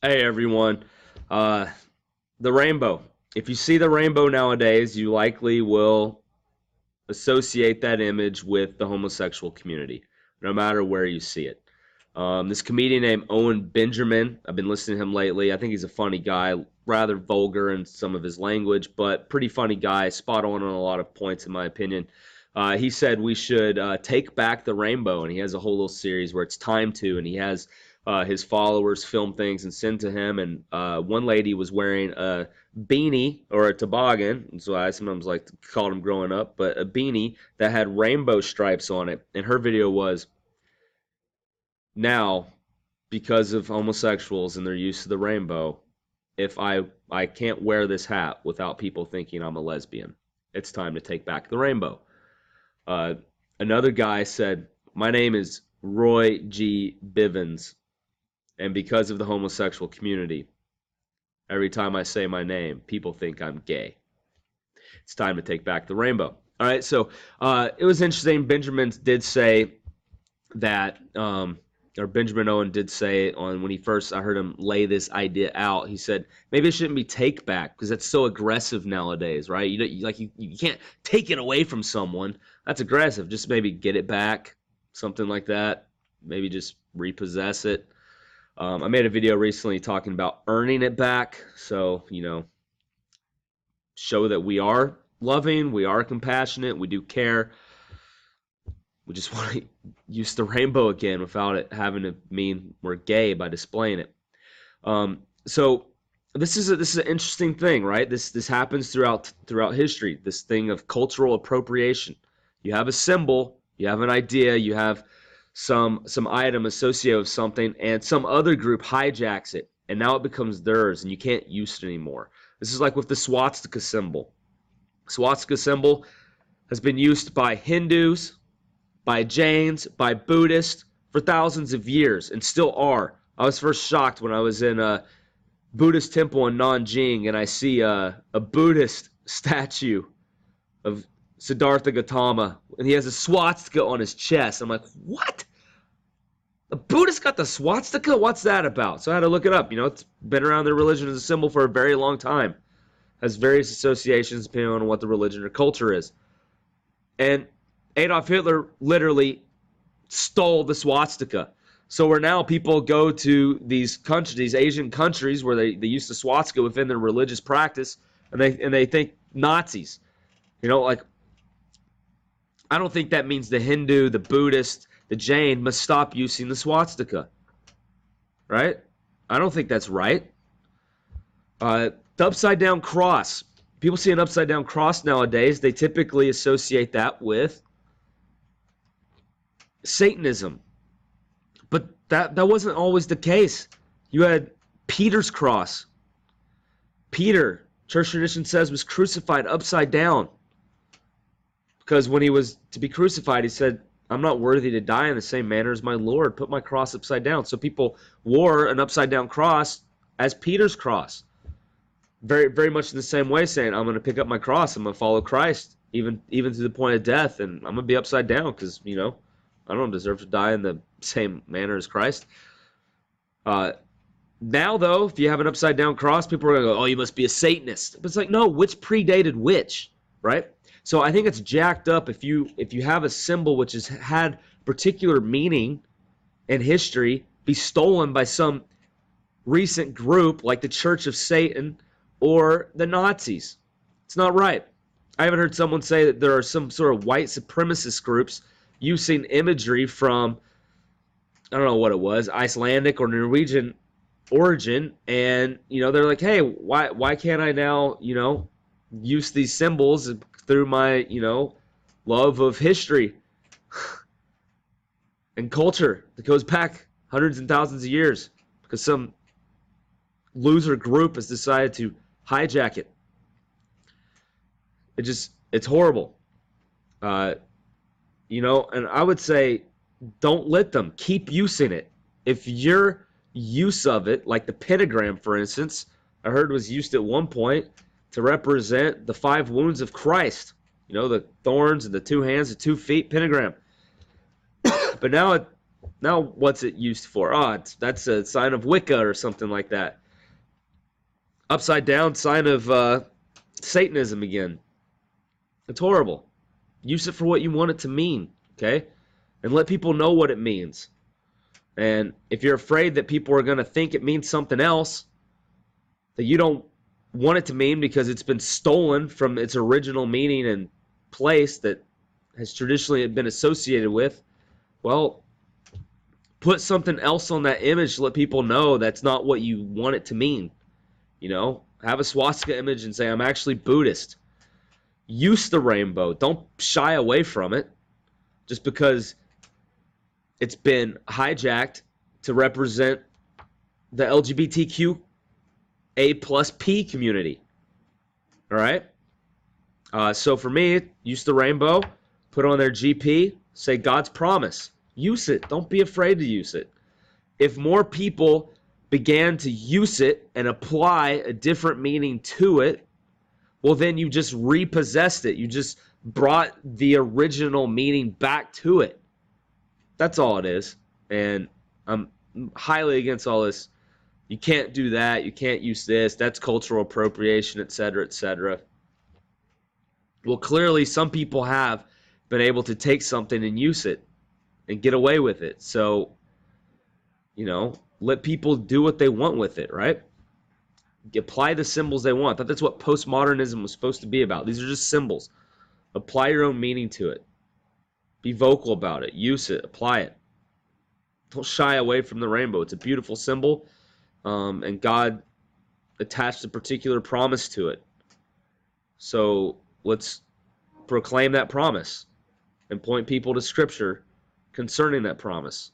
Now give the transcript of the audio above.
Hey everyone. Uh, the rainbow. If you see the rainbow nowadays, you likely will associate that image with the homosexual community, no matter where you see it. This comedian named Owen Benjamin, I've been listening to him lately. I think he's a funny guy, rather vulgar in some of his language, but pretty funny guy, spot on a lot of points, in my opinion. He said we should take back the rainbow, and he has a whole little series where it's time to, and he has his followers film things and send to him. And one lady was wearing a beanie or a toboggan, so I sometimes like to call them growing up, but a beanie that had rainbow stripes on it. And her video was, now, because of homosexuals and their use of the rainbow, if I can't wear this hat without people thinking I'm a lesbian, it's time to take back the rainbow. Uh, Another guy said, my name is Roy G. Bivens, and because of the homosexual community, every time I say my name, people think I'm gay. It's time to take back the rainbow. All right, so it was interesting. Benjamin did say that, or Benjamin Owen did say on when he first, I heard him lay this idea out. He said maybe it shouldn't be take back because that's so aggressive nowadays, right? You can't take it away from someone. That's aggressive. Just maybe get it back, something like that. Maybe just repossess it. I made a video recently talking about earning it back. So, show that we are loving, we are compassionate, we do care. We just want to use the rainbow again without it having to mean we're gay by displaying it. So this is an interesting thing, right? This happens throughout history. This thing of cultural appropriation. You have a symbol, you have an idea, you have some item associated with something, and some other group hijacks it, and now it becomes theirs, and you can't use it anymore. This is like with the swastika symbol. Swastika symbol has been used by Hindus, by Jains, by Buddhists for thousands of years, and still are. I was first shocked when I was in a Buddhist temple in Nanjing, and I see a Buddhist statue of Siddhartha Gautama, and he has a swastika on his chest. I'm like, what? The Buddhists got the swastika? What's that about? So I had to look it up. It's been around their religion as a symbol for a very long time. Has various associations depending on what the religion or culture is. And Adolf Hitler literally stole the swastika. So where now people go to these countries, these Asian countries where they use the swastika within their religious practice, and they think Nazis. Like, I don't think that means the Hindu, the Buddhist, the Jain must stop using the swastika. Right? I don't think that's right. The upside down cross. People see an upside down cross nowadays, they typically associate that with Satanism. But that wasn't always the case. You had Peter's cross. Peter, church tradition says, was crucified upside down. Because when he was to be crucified, he said, I'm not worthy to die in the same manner as my Lord. Put my cross upside down. So people wore an upside down cross as Peter's cross. Very, very much in the same way, saying, I'm going to pick up my cross. I'm going to follow Christ, even to the point of death. And I'm going to be upside down because, I don't deserve to die in the same manner as Christ. Now, though, if you have an upside down cross, people are going to go, oh, you must be a Satanist. But it's like, no, which predated which, right? So I think it's jacked up if you have a symbol which has had particular meaning in history be stolen by some recent group like the Church of Satan or the Nazis. It's not right. I haven't heard someone say that there are some sort of white supremacist groups using imagery from, I don't know what it was, Icelandic or Norwegian origin, and they're like, hey, why can't I now use these symbols through my love of history and culture that goes back hundreds and thousands of years because some loser group has decided to hijack it. It's horrible. And I would say don't let them. Keep using it. If your use of it, like the pentagram, for instance, I heard was used at one point to represent the 5 wounds of Christ. The thorns and the 2 hands, the 2 feet, pentagram. But now Now, what's it used for? Oh, that's a sign of Wicca or something like that. Upside down sign of Satanism again. It's horrible. Use it for what you want it to mean, okay? And let people know what it means. And if you're afraid that people are going to think it means something else that you don't want it to mean because it's been stolen from its original meaning and place that has traditionally been associated with, well, put something else on that image to let people know that's not what you want it to mean. You know, have a swastika image and say, I'm actually Buddhist. Use the rainbow. Don't shy away from it just because it's been hijacked to represent the LGBTQ A plus P community. All right? So for me, use the rainbow, put on their GP, say God's promise. Use it. Don't be afraid to use it. If more people began to use it and apply a different meaning to it, well, then you just repossessed it. You just brought the original meaning back to it. That's all it is. And I'm highly against all this. You can't do that. You can't use this. That's cultural appropriation, etc., etc. Well, clearly some people have been able to take something and use it and get away with it. So, you know, let people do what they want with it, right? Apply the symbols they want. That's what postmodernism was supposed to be about. These are just symbols. Apply your own meaning to it. Be vocal about it. Use it. Apply it. Don't shy away from the rainbow. It's a beautiful symbol, and God attached a particular promise to it. So let's proclaim that promise and point people to Scripture concerning that promise.